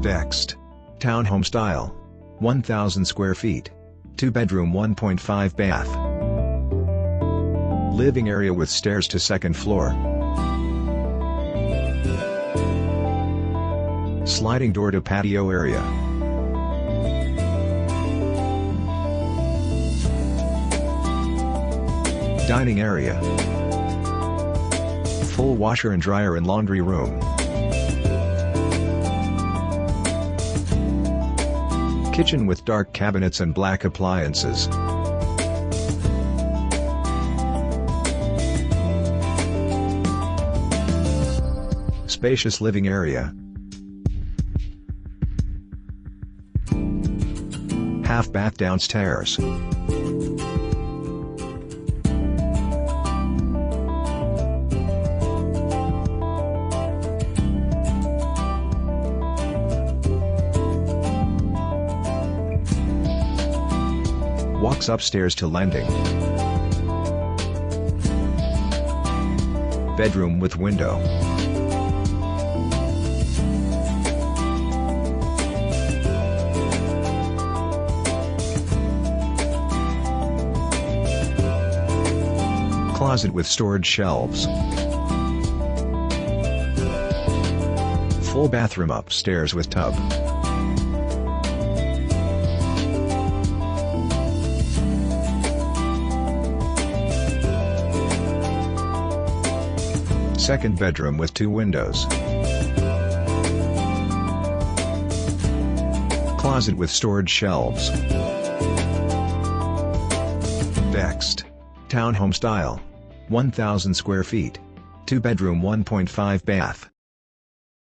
Next. Townhome style. 1,000 square feet. 2-bedroom 1.5 bath. Living area with stairs to second floor. Sliding door to patio area. Dining area. Full washer and dryer and laundry room. Kitchen with dark cabinets and black appliances. Spacious living area. Half bath downstairs. Walks upstairs to landing. Bedroom with window. Closet with storage shelves. Full bathroom upstairs with tub. Second bedroom with 2 windows. Closet with storage shelves. Next. Townhome style. 1,000 square feet. 2-bedroom 1.5 bath.